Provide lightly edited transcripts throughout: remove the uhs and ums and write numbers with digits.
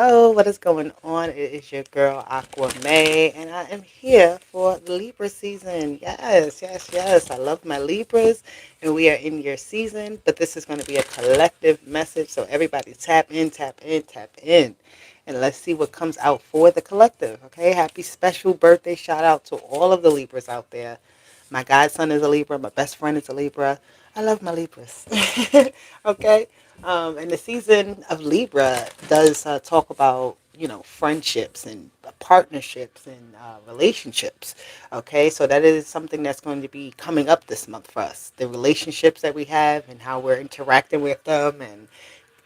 Oh, what is going on? It is your girl Aqua May, and I am here for the Libra season. Yes, yes, yes. I love my Libras, and we are in your season. But this is going to be a collective message, so everybody tap in, tap in, tap in, and let's see what comes out for the collective. Okay, happy special birthday shout out to all of the Libras out there. My godson is a Libra. My best friend is a Libra. I love my Libras. Okay. And the season of Libra does talk about, friendships and partnerships and relationships. Okay. So that is something that's going to be coming up this month for us. The relationships that we have and how we're interacting with them and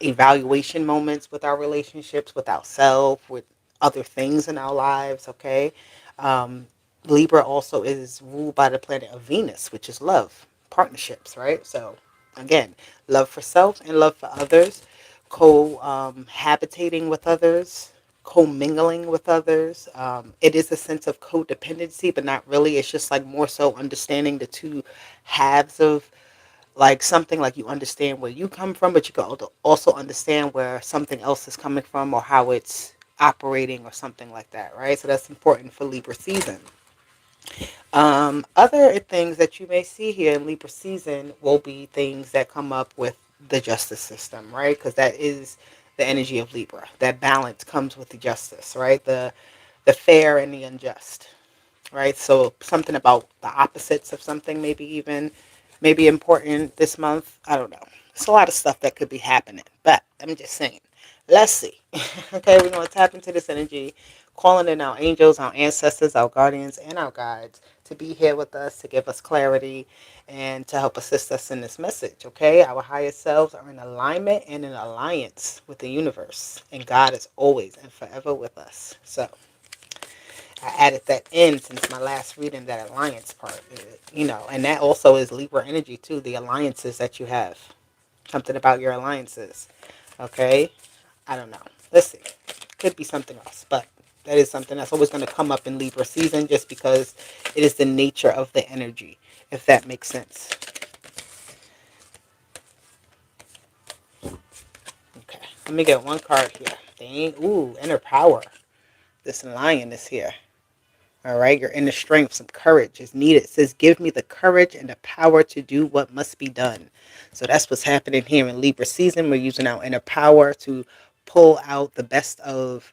evaluation moments with our relationships, with ourselves, with other things in our lives. Okay. Um, Libra also is ruled by the planet of Venus, which is love, partnerships, right? So, again, love for self and love for others, habitating with others, co-mingling with others. It is a sense of codependency, but not really. It's just like more so understanding the two halves of like something, like you understand where you come from, but you can also understand where something else is coming from or how it's operating or something like that, right? So that's important for Libra season. Other things that you may see here in Libra season will be things that come up with the justice system, right? Because that is the energy of Libra. That balance comes with the justice, right? The fair and the unjust, right? So something about the opposites of something, maybe important this month. I don't know. It's a lot of stuff that could be happening, but I'm just saying. Let's see. Okay, we're going to tap into this energy, calling in our angels, our ancestors, our guardians, and our guides to be here with us, to give us clarity, and to help assist us in this message. Okay, our higher selves are in alignment and in alliance with the universe, and God is always and forever with us. So I added that in since my last reading, that alliance part, and that also is Libra energy too, the alliances that you have. Something about your alliances. Okay? I don't know. Let's see. Could be something else, but that is something that's always going to come up in Libra season just because it is the nature of the energy, if that makes sense. Okay. Let me get one card here. Ooh, inner power. This lion is here. All right, your inner strength, some courage is needed. It says, give me the courage and the power to do what must be done. So that's what's happening here in Libra season. We're using our inner power to pull out the best of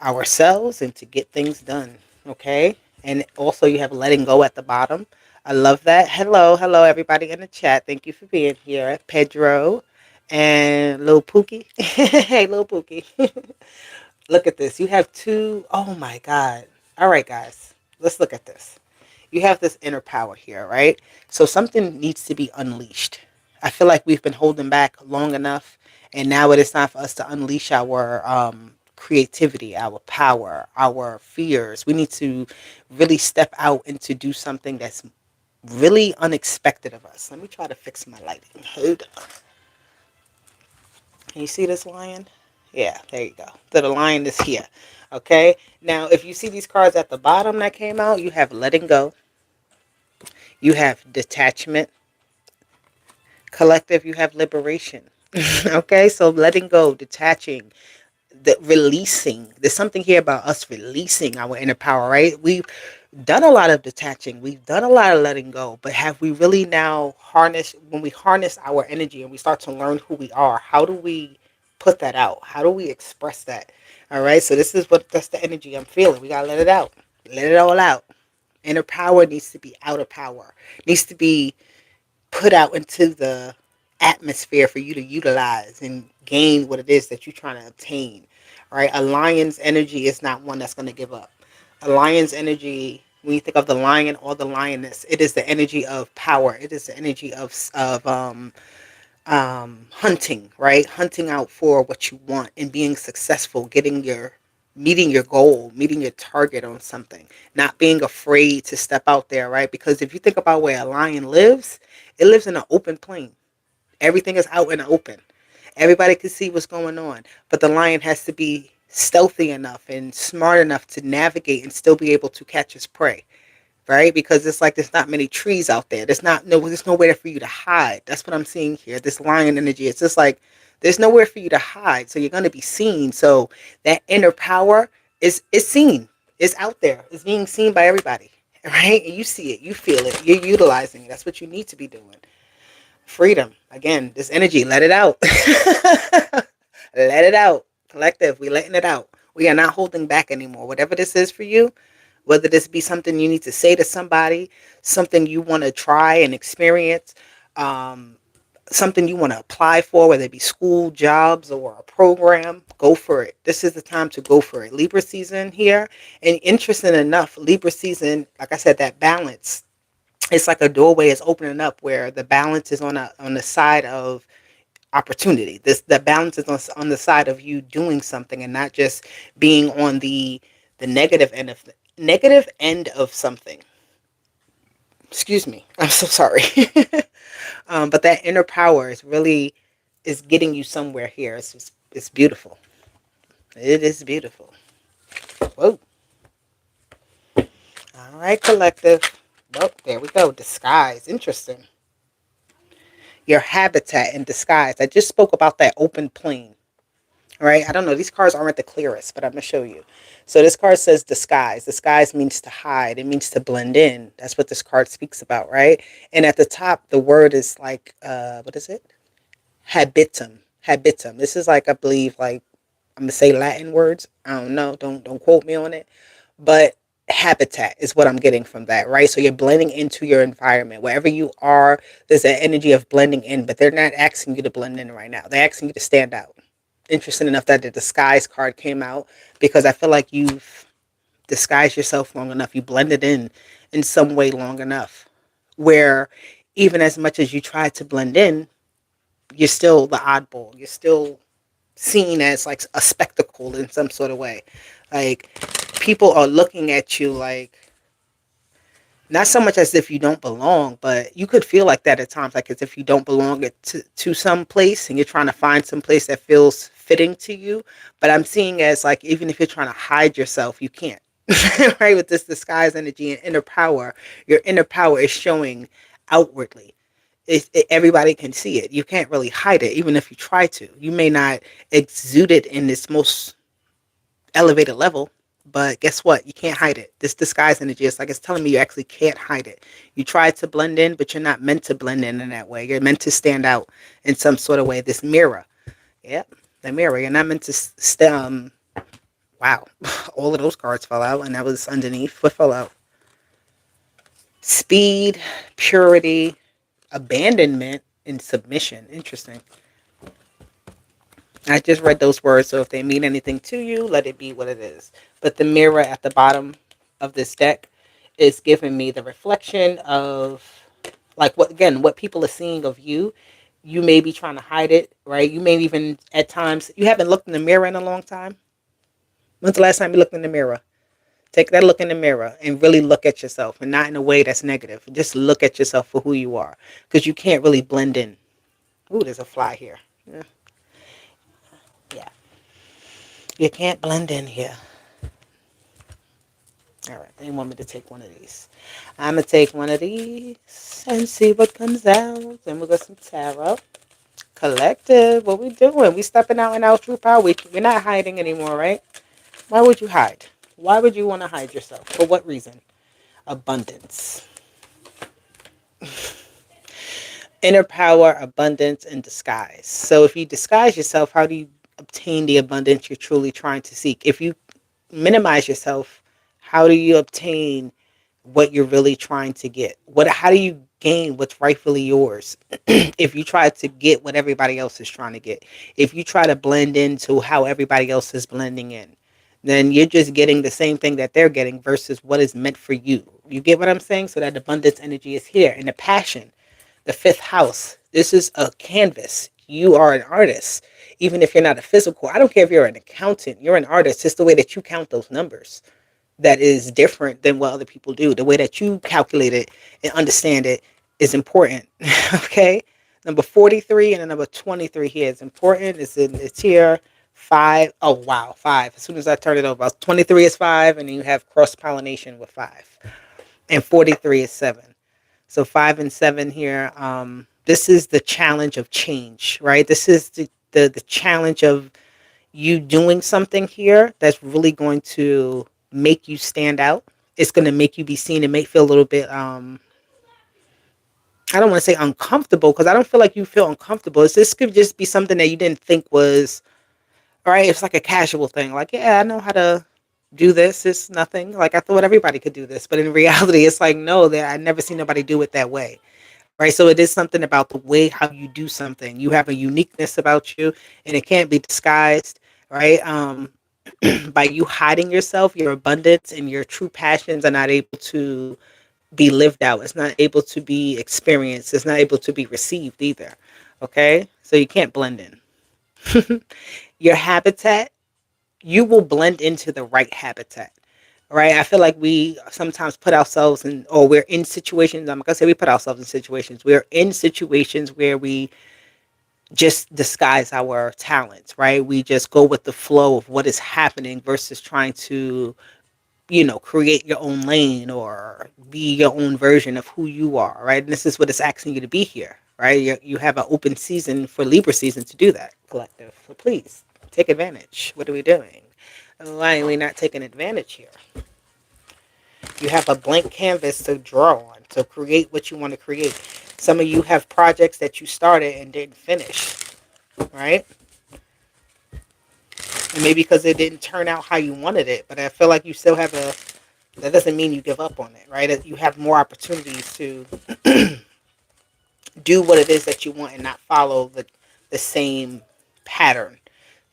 ourselves and to get things done. Okay. And also, you have letting go at the bottom. I love that. Hello, hello, everybody in the chat. Thank you for being here. Pedro and Lil Pookie. Hey, Lil Pookie. Look at this. You have two. Oh my God. All right, guys. Let's look at this. You have this inner power here, right? So something needs to be unleashed. I feel like we've been holding back long enough, and now it is time for us to unleash our creativity, our power, our fears. We need to really step out and to do something that's really unexpected of us. Let me try to fix my lighting. Hold on. Can you see this lion? Yeah, there you go. So the lion is here. Okay. Now, if you see these cards at the bottom that came out, you have letting go, you have detachment, collective, you have liberation. Okay. So letting go, detaching, the releasing. There's something here about us releasing our inner power, right? We've done a lot of detaching. We've done a lot of letting go, but have we really now harnessed, when we harness our energy and we start to learn who we are, how do we put that out? How do we express that? All right. So that's the energy I'm feeling. We got to let it out. Let it all out. Inner power needs to be outer power. Needs to be put out into the atmosphere for you to utilize and gain what it is that you're trying to obtain. Right? A lion's energy is not one that's going to give up. A lion's energy, when you think of the lion or the lioness, it is the energy of power. It is the energy of hunting, right? Hunting out for what you want and being successful, meeting your goal, meeting your target on something, not being afraid to step out there, right? Because if you think about where a lion lives, it lives in an open plain. Everything is out in the open. Everybody can see what's going on, but the lion has to be stealthy enough and smart enough to navigate and still be able to catch his prey, right? Because it's like there's not many trees out there. There's nowhere for you to hide. That's what I'm seeing here. This lion energy. It's just like There's nowhere for you to hide. So you're going to be seen. So that inner power is seen. It's out there. It's being seen by everybody. Right? And you see it. You feel it. You're utilizing it. That's what you need to be doing. Freedom. Again, this energy, let it out. Let it out. Collective, we letting it out. We are not holding back anymore. Whatever this is for you, whether this be something you need to say to somebody, something you want to try and experience, um, something you want to apply for, whether it be school, jobs, or a program, go for it. This is the time to go for it. Libra season here. And interesting enough, Libra season, like I said, that balance, it's like a doorway is opening up where the balance is on the side of opportunity. This the balance is on the side of you doing something and not just being on the negative end of something. Excuse me. I'm so sorry. But that inner power is really is getting you somewhere here. It's beautiful. It is beautiful. Whoa. All right, collective. Well, there we go. Disguise. Interesting. Your habitat in disguise. I just spoke about that open plane. All right. I don't know. These cards aren't the clearest, but I'm going to show you. So this card says disguise. Disguise means to hide. It means to blend in. That's what this card speaks about, right? And at the top, the word is like, what is it? Habitum. Habitum. This is like, I believe, like, I'm going to say Latin words. I don't know. Don't quote me on it. But habitat is what I'm getting from that, right? So you're blending into your environment. Wherever you are, there's an energy of blending in, but they're not asking you to blend in right now. They're asking you to stand out. Interesting enough that the disguise card came out because I feel like you've disguised yourself long enough. You blended in some way long enough where even as much as you try to blend in, you're still the oddball. You're still seen as like a spectacle in some sort of way. Like people are looking at you like not so much as if you don't belong, but you could feel like that at times, like as if you don't belong to some place and you're trying to find some place that feels fitting to you. But I'm seeing as like even if you're trying to hide yourself, you can't. Right? With this disguise energy and inner power, your inner power is showing outwardly. Everybody can see it. You can't really hide it, even if you try to. You may not exude it in this most elevated level, but guess what? You can't hide it. This disguise energy is like it's telling me you actually can't hide it. You try to blend in, but you're not meant to blend in that way. You're meant to stand out in some sort of way. This mirror. Yep, the mirror. You're not meant to wow. All of those cards fell out, and that was underneath. What fell out? Speed, purity, abandonment, and submission. Interesting. I just read those words, so if they mean anything to you, let it be what it is. But the mirror at the bottom of this deck is giving me the reflection of, like, what people are seeing of you. You may be trying to hide it, right? You may even, at times, you haven't looked in the mirror in a long time. When's the last time you looked in the mirror? Take that look in the mirror and really look at yourself, and not in a way that's negative. Just look at yourself for who you are, because you can't really blend in. Ooh, there's a fly here. Yeah. Yeah. You can't blend in here. All right. They want me to take one of these. I'm going to take one of these and see what comes out. Then we'll get some tarot. Collective. What we doing? We stepping out in our true power. We're not hiding anymore, right? Why would you hide? Why would you want to hide yourself? For what reason? Abundance. Inner power, abundance, and disguise. So if you disguise yourself, how do you obtain the abundance you're truly trying to seek? If you minimize yourself, how do you obtain what you're really trying to get? How do you gain what's rightfully yours? If you try to get what everybody else is trying to get, if you try to blend into how everybody else is blending in, then you're just getting the same thing that they're getting versus what is meant for you. You get what I'm saying? So that abundance energy is here. And the passion, the fifth house, this is a canvas. You are an artist, even if you're not a physical. I don't care if you're an accountant, you're an artist. Just the way that you count those numbers that is different than what other people do. The way that you calculate it and understand it is important. Okay? Number 43 and the number 23 here is important. It's here. 5. Oh, wow. 5. As soon as I turn it over, 23 is 5, and then you have cross-pollination with 5. And 43 is 7. So 5 and 7 here. This is the challenge of change, right? This is the challenge of you doing something here that's really going to make you stand out. It's going to make you be seen and make feel a little bit I don't want to say uncomfortable, because I don't feel like you feel uncomfortable. This could just be something that you didn't think was all right. It's like a casual thing. Like, yeah, I know how to do this. It's nothing. Like, I thought everybody could do this, but in reality, it's like, no, that I never seen nobody do it that way. Right. So it is something about the way how you do something. You have a uniqueness about you, and it can't be disguised. Right. By you hiding yourself, your abundance and your true passions are not able to be lived out. It's not able to be experienced. It's not able to be received either. Okay. So you can't blend in. Your habitat, you will blend into the right habitat. Right. I feel like we sometimes put ourselves in, or we're in situations. I'm going to say we put ourselves in situations. We're in situations where we just disguise our talents, right? We just go with the flow of what is happening versus trying to, create your own lane or be your own version of who you are, right? And this is what it's asking you to be here, right? You have an open season for Libra season to do that, collective. So please take advantage. What are we doing? Why are we not taking advantage here? You have a blank canvas to draw on, to create what you want to create. Some of you have projects that you started and didn't finish, right? And maybe because it didn't turn out how you wanted it, but I feel like you still have that doesn't mean you give up on it, right? You have more opportunities to do what it is that you want and not follow the same pattern.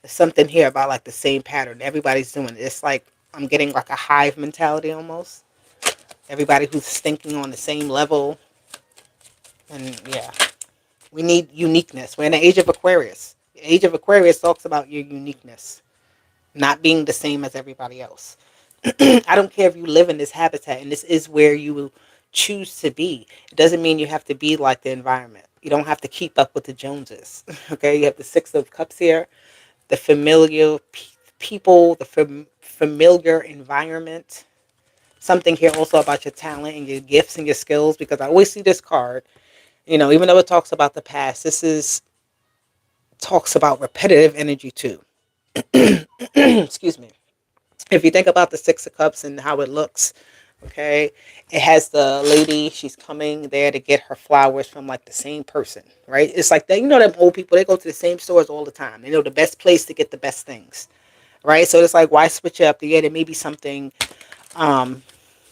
There's something here about like the same pattern. Everybody's doing it. It's like I'm getting like a hive mentality almost. Everybody who's thinking on the same level. And yeah, we need uniqueness. We're in the age of Aquarius. The age of Aquarius talks about your uniqueness, not being the same as everybody else. I don't care if you live in this habitat and this is where you will choose to be. It doesn't mean you have to be like the environment. You don't have to keep up with the Joneses. Okay, you have the Six of Cups here, the familiar people, the familiar environment. Something here also about your talent and your gifts and your skills, because I always see this card. Even though it talks about the past, this is talks about repetitive energy too. Excuse me. If you think about the Six of Cups and how it looks, okay, it has the lady, she's coming there to get her flowers from like the same person, right? It's like that, them old people, they go to the same stores all the time. They know the best place to get the best things, right? So it's like, why switch it up? Yeah, there may be something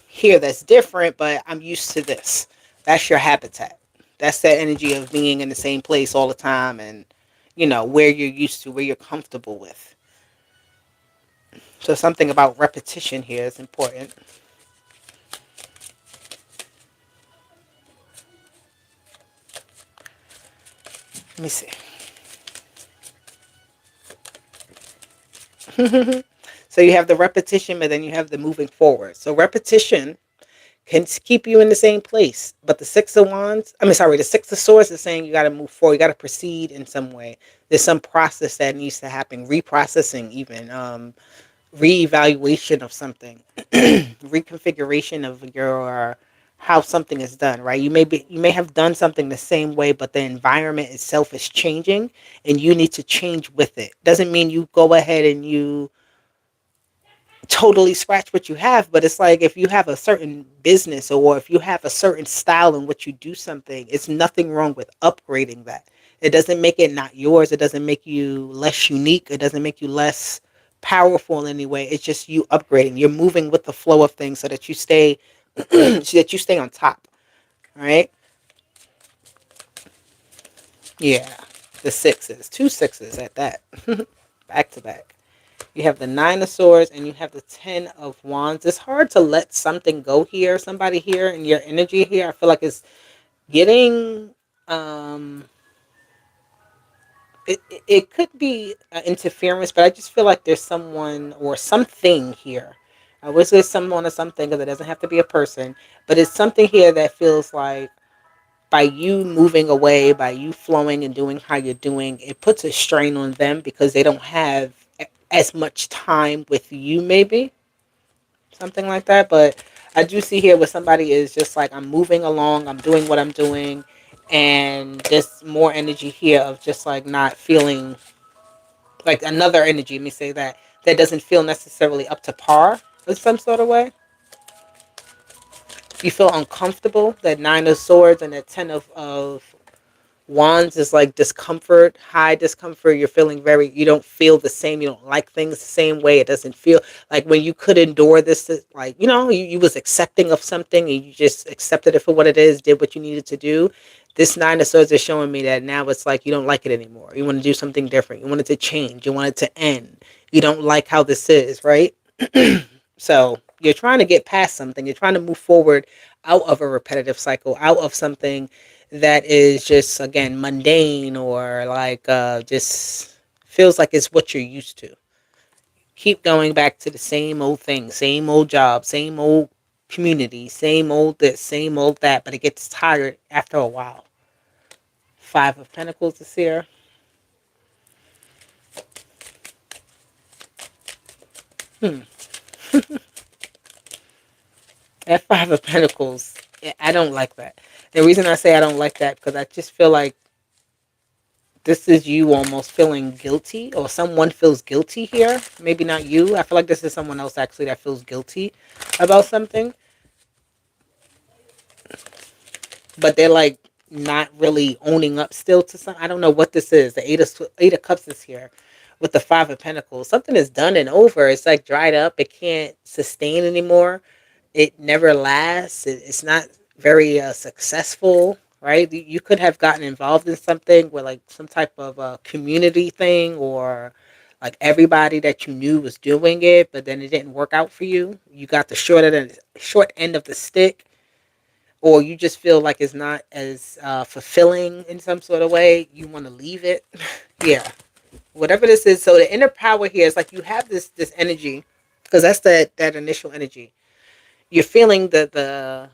here that's different, but I'm used to this. That's your habitat. That's that energy of being in the same place all the time, and where you're used to, where you're comfortable with. So something about repetition here is important. Let me see. So you have the repetition, but then you have the moving forward. So repetition can keep you in the same place. But the the Six of Swords is saying you got to move forward. You got to proceed in some way. There's some process that needs to happen. Reprocessing even. Reevaluation of something. Reconfiguration of your how something is done, right? You may have done something the same way, but the environment itself is changing and you need to change with it. Doesn't mean you go ahead and you totally scratch what you have, but it's like if you have a certain business or if you have a certain style in which you do something, it's nothing wrong with upgrading that. It doesn't make it not yours. It doesn't make you less unique. It doesn't make you less powerful in any way. It's just you upgrading. You're moving with the flow of things so that you stay so that you stay on top. Right? Yeah. The sixes. Two sixes at that. Back to back. You have the Nine of Swords and you have the Ten of Wands. It's hard to let something go here. Somebody here in your energy here, I feel like it's getting it could be interference, but I just feel like there's someone or something here. I wish there's someone or something, because it doesn't have to be a person, but it's something here that feels like by you moving away, by you flowing and doing how you're doing, it puts a strain on them because they don't have as much time with you, maybe something like that. But I do see here where somebody is just like, I'm moving along, I'm doing what I'm doing, and there's more energy here of just like not feeling like another energy, let me say that, that doesn't feel necessarily up to par in some sort of way. You feel uncomfortable. That nine of swords and that ten of wands is like discomfort, high discomfort. You're feeling very, you don't feel the same. You don't like things the same way. It doesn't feel like when you could endure this, like, you was accepting of something and you just accepted it for what it is, did what you needed to do. This nine of swords is showing me that now it's like you don't like it anymore. You want to do something different. You want it to change. You want it to end. You don't like how this is, right? So you're trying to get past something. You're trying to move forward out of a repetitive cycle, out of something that is just, again, mundane, or like just feels like it's what you're used to. Keep going back to the same old thing, same old job, same old community, same old this, same old that, but it gets tired after a while. Five of Pentacles is here. Hmm. That Five of Pentacles, I don't like that. The reason I say I don't like that, because I just feel like this is you almost feeling guilty, or someone feels guilty here. Maybe not you. I feel like this is someone else actually that feels guilty about something, but they're like not really owning up still to something. I don't know what this is. The Eight of Cups is here with the Five of Pentacles. Something is done and over. It's like dried up. It can't sustain anymore. It never lasts. It's not very successful, right? You could have gotten involved in something with like some type of community thing, or like everybody that you knew was doing it, but then it didn't work out for you. You got the short end of the stick, or you just feel like it's not as fulfilling in some sort of way. You want to leave it. Yeah, whatever this is. So the inner power here is like you have this energy, because that's that initial energy. You're feeling the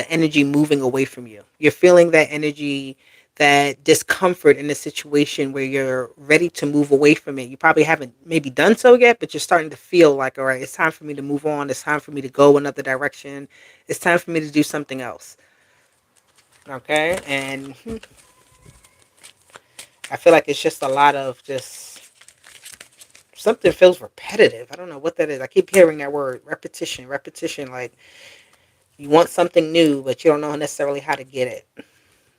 energy moving away from you. You're feeling that energy, that discomfort in a situation where you're ready to move away from it. You probably haven't maybe done so yet, but you're starting to feel like, all right, it's time for me to move on. It's time for me to go another direction. It's time for me to do something else. Okay? And I feel like it's just a lot of just something feels repetitive. I don't know what that is. I keep hearing that word, repetition, repetition. Like you want something new, but you don't know necessarily how to get it.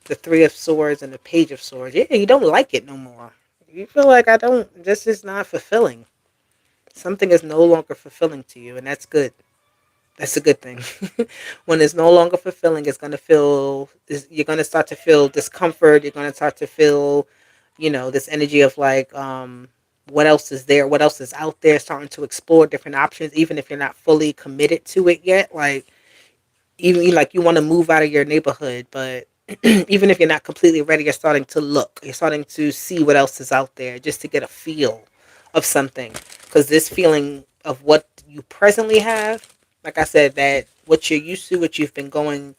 The Three of Swords and the Page of Swords. Yeah, you don't like it no more. You feel like this is not fulfilling. Something is no longer fulfilling to you, and that's good. That's a good thing. When it's no longer fulfilling, you're going to start to feel discomfort. You're going to start to feel, this energy of like, what else is there? What else is out there? Starting to explore different options, even if you're not fully committed to it yet. Like, even like you want to move out of your neighborhood, but even if you're not completely ready, you're starting to look. You're starting to see what else is out there, just to get a feel of something. Because this feeling of what you presently have, like I said, that what you're used to, what you've been going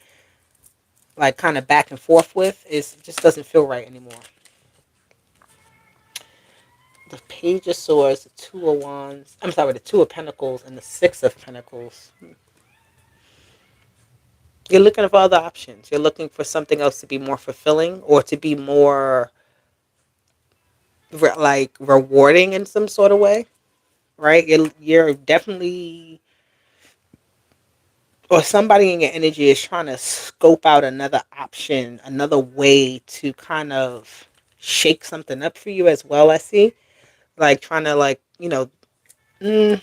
like kind of back and forth with, is just doesn't feel right anymore. The Page of Swords, the Two of Wands, I'm sorry, the Two of Pentacles, and the Six of Pentacles. You're looking for other options. You're looking for something else to be more fulfilling, or to be more like rewarding in some sort of way, right? You're definitely, or somebody in your energy is trying to scope out another option, another way to kind of shake something up for you as well. I see, like trying to like mm,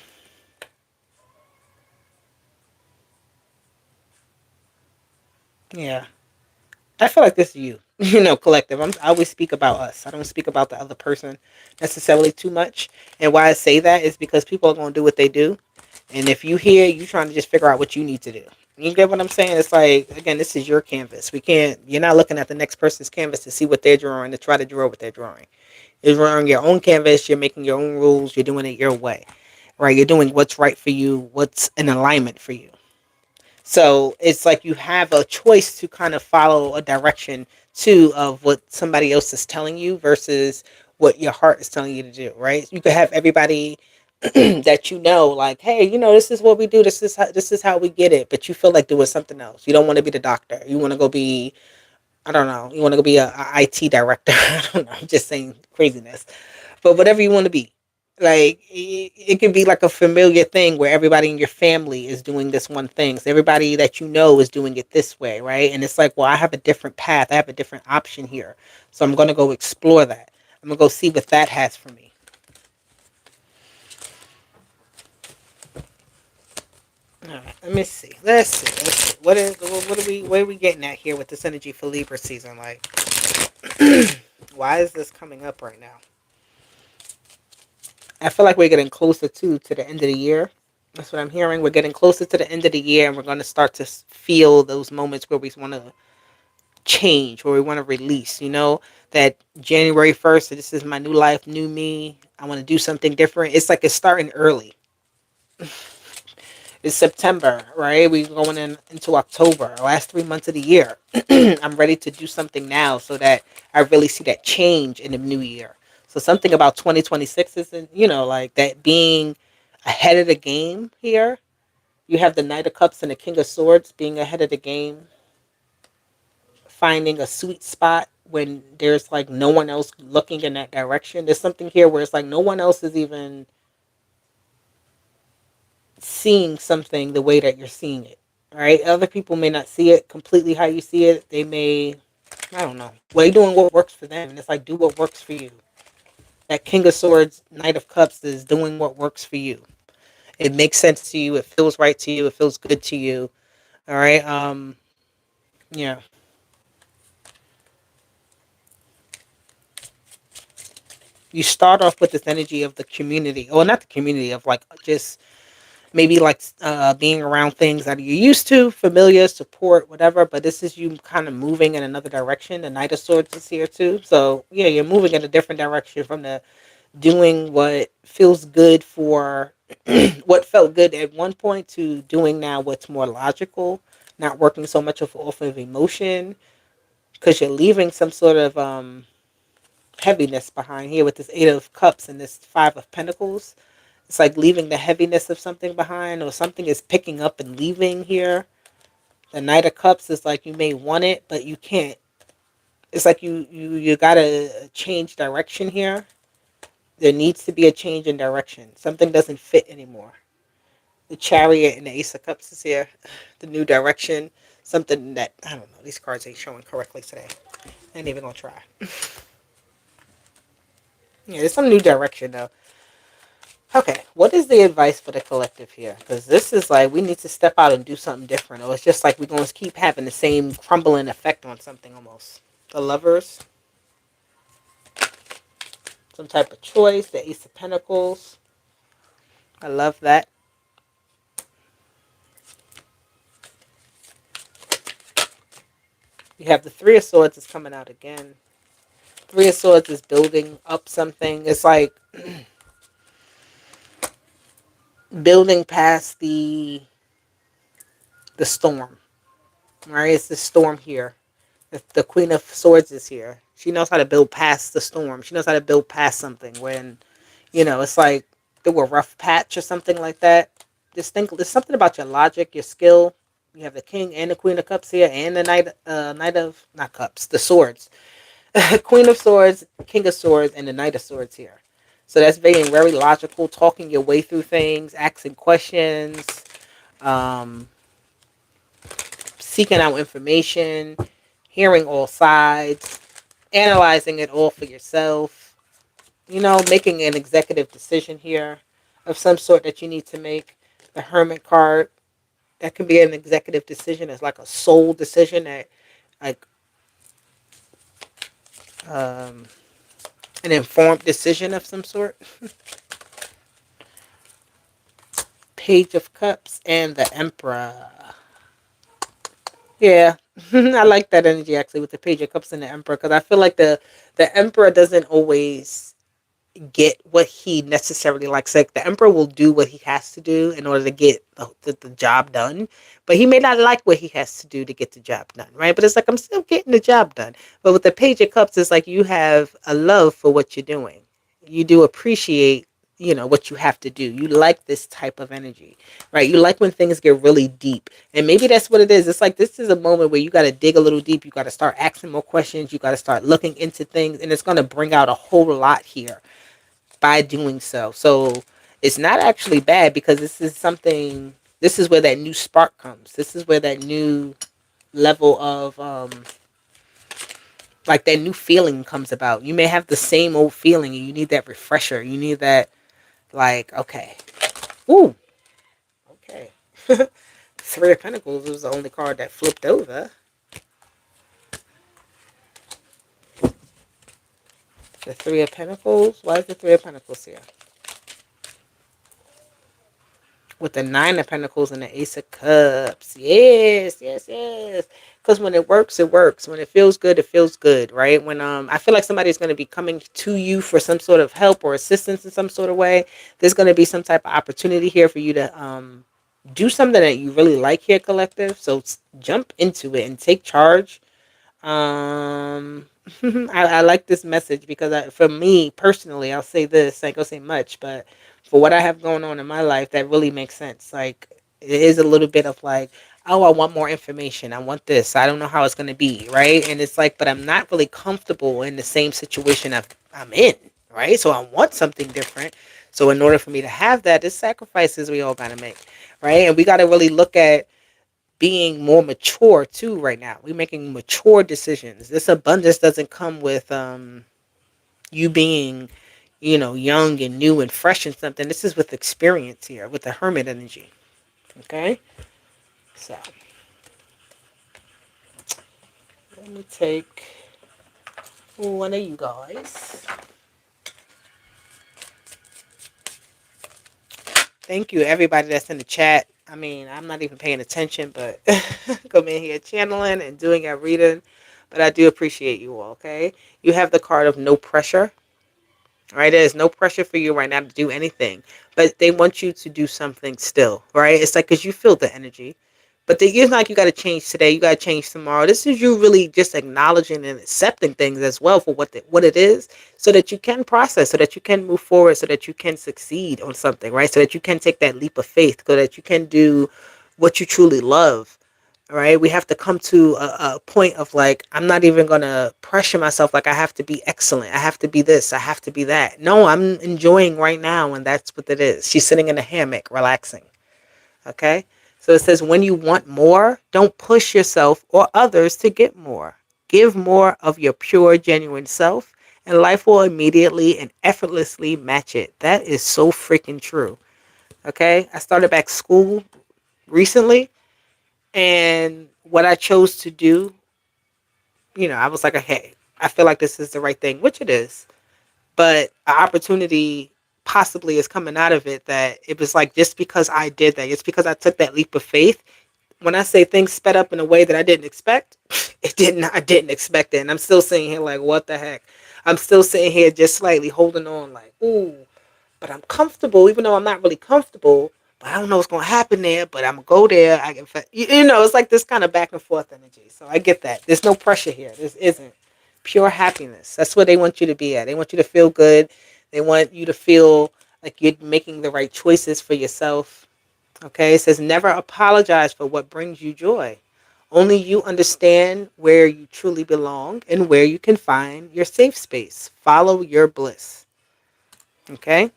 yeah. I feel like this is you, collective. I always speak about us. I don't speak about the other person necessarily too much. And why I say that is because people are going to do what they do. And if you trying to just figure out what you need to do. You get what I'm saying? It's like, again, this is your canvas. You're not looking at the next person's canvas to see what they're drawing, to try to draw what they're drawing. You're drawing your own canvas. You're making your own rules. You're doing it your way, right? You're doing what's right for you, what's in alignment for you. So it's like you have a choice to kind of follow a direction too of what somebody else is telling you versus what your heart is telling you to do, right? You could have everybody that like, hey, this is what we do. This is how we get it. But you feel like doing something else. You don't want to be the doctor. You want to go be, I don't know. You want to go be a IT director. I don't know. I'm just saying craziness. but whatever you want to be. Like it could be like a familiar thing where everybody in your family is doing this one thing. So everybody that you know is doing it this way, right? And it's like, well, I have a different path. I have a different option here. So I'm going to go explore that. I'm going to go see what that has for me. All right, let me see. Let's see. Let's see. What are we getting at here with this energy for Libra season? Like, why is this coming up right now? I feel like we're getting closer to the end of the year. That's what I'm hearing. We're getting closer to the end of the year, and we're going to start to feel those moments where we want to change, where we want to release. You know, that January 1st, this is my new life, new me. I want to do something different. It's like it's starting early. It's September, right? We're going into October, last 3 months of the year. I'm ready to do something now so that I really see that change in the new year. So something about 2026 isn't, like that being ahead of the game here. You have the Knight of Cups and the King of Swords being ahead of the game, finding a sweet spot when there's like no one else looking in that direction. There's something here where it's like no one else is even seeing something the way that you're seeing it. Right? Other people may not see it completely how you see it. They may, I don't know. Well, they're doing what works for them. And it's like, do what works for you. That King of Swords, Knight of Cups is doing what works for you. It makes sense to you. It feels right to you. It feels good to you. All right. Yeah. You start off with this energy of the community, or not the community, of like just maybe like being around things that you're used to, familiar, support, whatever. But this is you kind of moving in another direction. The Knight of Swords is here too. So yeah, you're moving in a different direction from the doing what feels good for what felt good at one point to doing now what's more logical, not working so much off of emotion, because you're leaving some sort of heaviness behind here with this Eight of Cups and this Five of Pentacles. It's like leaving the heaviness of something behind, or something is picking up and leaving here. The Knight of Cups is like you may want it, but you can't. It's like you gotta change direction here. There needs to be a change in direction. Something doesn't fit anymore. The Chariot and the Ace of Cups is here. The new direction. Something that, I don't know. These cards ain't showing correctly today. I ain't even gonna try. Yeah, there's some new direction though. Okay, what is the advice for the collective here? Because this is like we need to step out and do something different, or it's just like we're going to keep having the same crumbling effect on something almost. The Lovers, some type of choice. The Ace of Pentacles. I love that. You have the Three of Swords is coming out again. Three of Swords is building up something. It's like building past the storm. Right? It's the storm here. The Queen of Swords is here. She knows how to build past the storm. She knows how to build past something when, it's like through a rough patch or something like that. Just think there's something about your logic, your skill. You have the King and the Queen of Cups here, and the Knight of not Cups, the Swords. Queen of Swords, King of Swords, and the Knight of Swords here. So that's being very logical, talking your way through things, asking questions, um, seeking out information, hearing all sides, analyzing it all for yourself. Making an executive decision here of some sort that you need to make. The Hermit card, that can be an executive decision. It's like a soul decision that, like, um, an informed decision of some sort. Page of Cups and the Emperor. Yeah, I like that energy actually with the Page of Cups and the Emperor, because I feel like the Emperor doesn't always get what he necessarily likes. Like the Emperor will do what he has to do in order to get the job done, but he may not like what he has to do to get the job done, right? But it's like, I'm still getting the job done. But with the Page of Cups, it's like you have a love for what you're doing. You do appreciate, what you have to do. You like this type of energy, right? You like when things get really deep. And maybe that's what it is. It's like this is a moment where you got to dig a little deep. You got to start asking more questions. You got to start looking into things, and it's going to bring out a whole lot here. by doing so. So it's not actually bad, because this is something, this is where that new spark comes. This is where that new level of like that new feeling comes about. You may have the same old feeling and you need that refresher. You need that, like, okay. Ooh, okay. Three of Pentacles was the only card that flipped over. The Three of Pentacles. Why is the Three of Pentacles here? With the Nine of Pentacles and the Ace of Cups. Yes, yes, yes. Because when it works, it works. When it feels good, it feels good, right? When I feel like somebody's going to be coming to you for some sort of help or assistance in some sort of way. There's going to be some type of opportunity here for you to do something that you really like here, collective. So jump into it and take charge. I like this message because for me personally, I'll say this. I ain't gonna say much, but for what I have going on in my life, that really makes sense. Like, it is a little bit of like, oh, I want more information. I want this. I don't know how it's gonna be, right? And it's like, but I'm not really comfortable in the same situation I'm in, right? So I want something different. So in order for me to have that, there's sacrifices we all gotta make, right? And we gotta really look at being more mature too right now. We're making mature decisions. This abundance doesn't come with you being, young and new and fresh and something. This is with experience here, with the hermit energy. Okay? So let me take one of you guys. Thank you, everybody that's in the chat. I mean, I'm not even paying attention, but come in here channeling and doing our reading. But I do appreciate you all, okay? You have the card of no pressure. Right, there's no pressure for you right now to do anything, but they want you to do something still, right? It's like, because you feel the energy, but it's not like you got to change today, you got to change tomorrow. This is you really just acknowledging and accepting things as well for what it is, so that you can process, so that you can move forward, so that you can succeed on something, right? So that you can take that leap of faith, so that you can do what you truly love. Right, we have to come to a point of like, I'm not even gonna pressure myself like I have to be excellent, I have to be this, I have to be that. No, I'm enjoying right now, and that's what it is. She's sitting in a hammock relaxing. Okay, so it says, when you want more, don't push yourself or others to get more. Give more of your pure, genuine self, and life will immediately and effortlessly match it. That is so freaking true. Okay, I started back school recently, and what I chose to do, I was like, hey, I feel like this is the right thing, which it is. But an opportunity possibly is coming out of it, that it was like, just because I did that, it's because I took that leap of faith. When I say things sped up in a way that I didn't expect, I didn't expect it. And I'm still sitting here like, what the heck? I'm still sitting here just slightly holding on like, ooh, but I'm comfortable, even though I'm not really comfortable. But I don't know what's going to happen there, but I'm going to go there. It's like this kind of back and forth energy. So I get that. There's no pressure here. This isn't pure happiness. That's where they want you to be at. They want you to feel good. They want you to feel like you're making the right choices for yourself. Okay, it says, never apologize for what brings you joy. Only you understand where you truly belong and where you can find your safe space. Follow your bliss. Okay,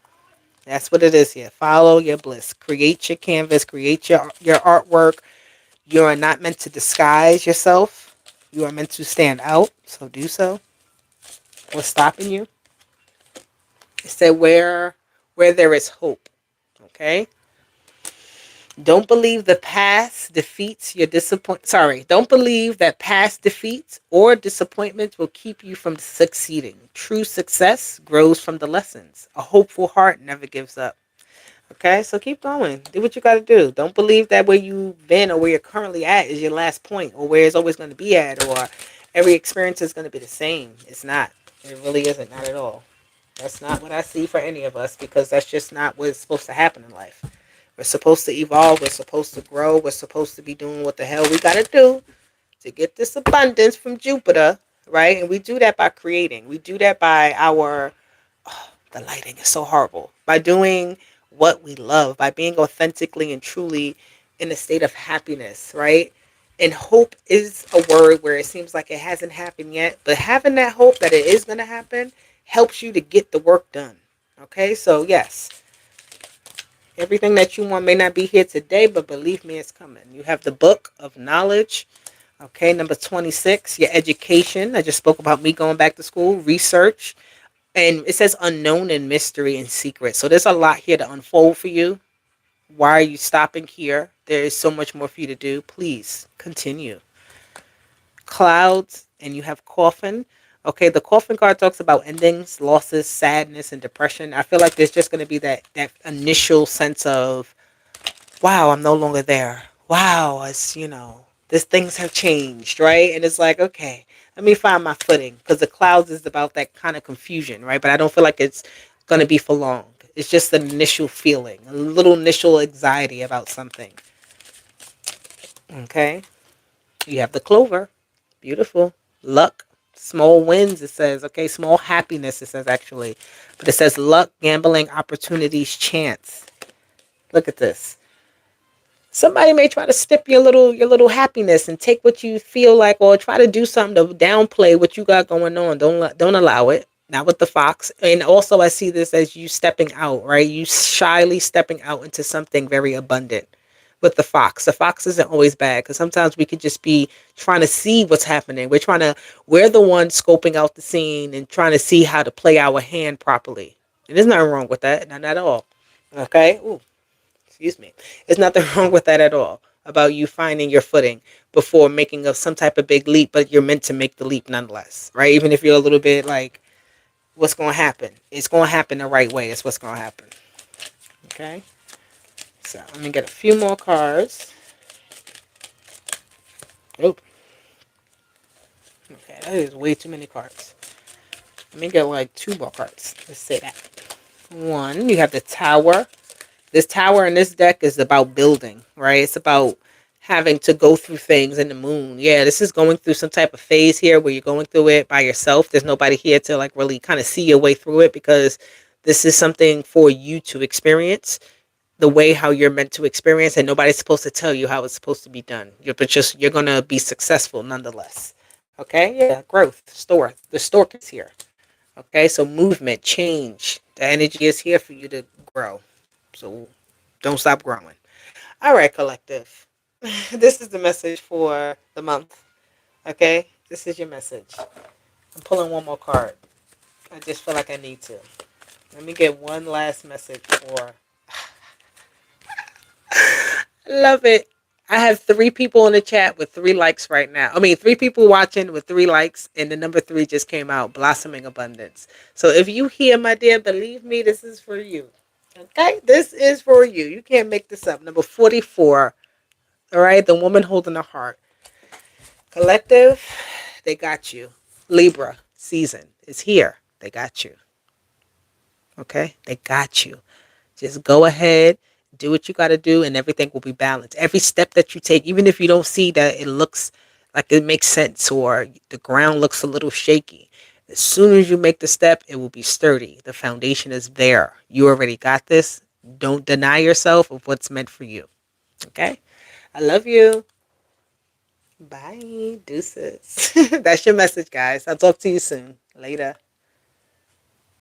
that's what it is here. Follow your bliss. Create your canvas. Create your artwork. You are not meant to disguise yourself. You are meant to stand out. So do so. What's stopping you? It said, where there is hope. Okay. Don't believe the past defeats your disappoint. Sorry, don't believe that past defeats or disappointments will keep you from succeeding. True success grows from the lessons. A hopeful heart never gives up. Okay, so keep going. Do what you got to do. Don't believe that where you've been or where you're currently at is your last point, or where it's always going to be at, or every experience is going to be the same. It's not. It really isn't. Not at all. That's not what I see for any of us, because that's just not what's supposed to happen in life. We're supposed to evolve. We're supposed to grow. We're supposed to be doing what the hell we got to do to get this abundance from Jupiter, right? And we do that by creating. We do that by the lighting is so horrible. By doing what we love, by being authentically and truly in a state of happiness, right? And hope is a word where it seems like it hasn't happened yet, but having that hope that it is going to happen helps you to get the work done. Okay, so yes, everything that you want may not be here today, but believe me, it's coming. You have the book of knowledge. Okay, number 26, your education. I just spoke about me going back to school, research. And it says unknown and mystery and secret. So there's a lot here to unfold for you. Why are you stopping here? There is so much more for you to do. Please continue. Clouds, and you have coffin. Okay, the coffin card talks about endings, losses, sadness, and depression. I feel like there's just going to be that initial sense of, wow, I'm no longer there. Wow, it's, this things have changed, right? And it's like, okay, let me find my footing, because the clouds is about that kind of confusion, right? But I don't feel like it's going to be for long. It's just an initial feeling, a little initial anxiety about something. Okay, you have the clover. Beautiful. Luck. Small wins, it says. Okay, small happiness, it says actually. But it says luck, gambling, opportunities, chance. Look at this. Somebody may try to stip your little happiness and take what you feel like, or try to do something to downplay what you got going on. Don't allow it. Not with the fox. And also I see this as you stepping out, right? You shyly stepping out into something very abundant. With the fox, the fox isn't always bad, because sometimes we could just be trying to see what's happening. We're the one scoping out the scene and trying to see how to play our hand properly. And there's nothing wrong with that, not at all. Okay. Ooh, excuse me. There's nothing wrong with that at all. About you finding your footing before making some type of big leap, but you're meant to make the leap nonetheless, right? Even if you're a little bit like, what's going to happen? It's going to happen the right way. It's what's going to happen. Okay. So let me get a few more cards. Oh, okay. That is way too many cards. Let me get like two more cards. Let's say that. One, you have the tower. This tower in this deck is about building, right? It's about having to go through things in the moon. Yeah, this is going through some type of phase here where you're going through it by yourself. There's nobody here to like really kind of see your way through it, because this is something for you to experience the way how you're meant to experience, and nobody's supposed to tell you how it's supposed to be done. You're gonna be successful nonetheless. Okay, yeah, growth, store. The stork is here. Okay, so movement, change. The energy is here for you to grow. So don't stop growing. All right, collective. This is the message for the month. Okay, this is your message. I'm pulling one more card. I just feel like I need to. Let me get one last message for. Love it. I have 3 people in the chat with 3 likes right now. I mean, 3 people watching with 3 likes, and the number 3 just came out. Blossoming abundance. So if you hear, my dear, believe me, this is for you. Okay, this is for you. You can't make this up. Number 44. All right, the woman holding a heart. Collective, they got you. Libra season is here. They got you. Okay, they got you. Just go ahead, do what you got to do, and everything will be balanced. Every step that you take, even if you don't see that it looks like it makes sense, or the ground looks a little shaky, as soon as you make the step, it will be sturdy. The foundation is there. You already got this. Don't deny yourself of what's meant for you. Okay? I love you. Bye. Deuces. That's your message, guys. I'll talk to you soon. Later.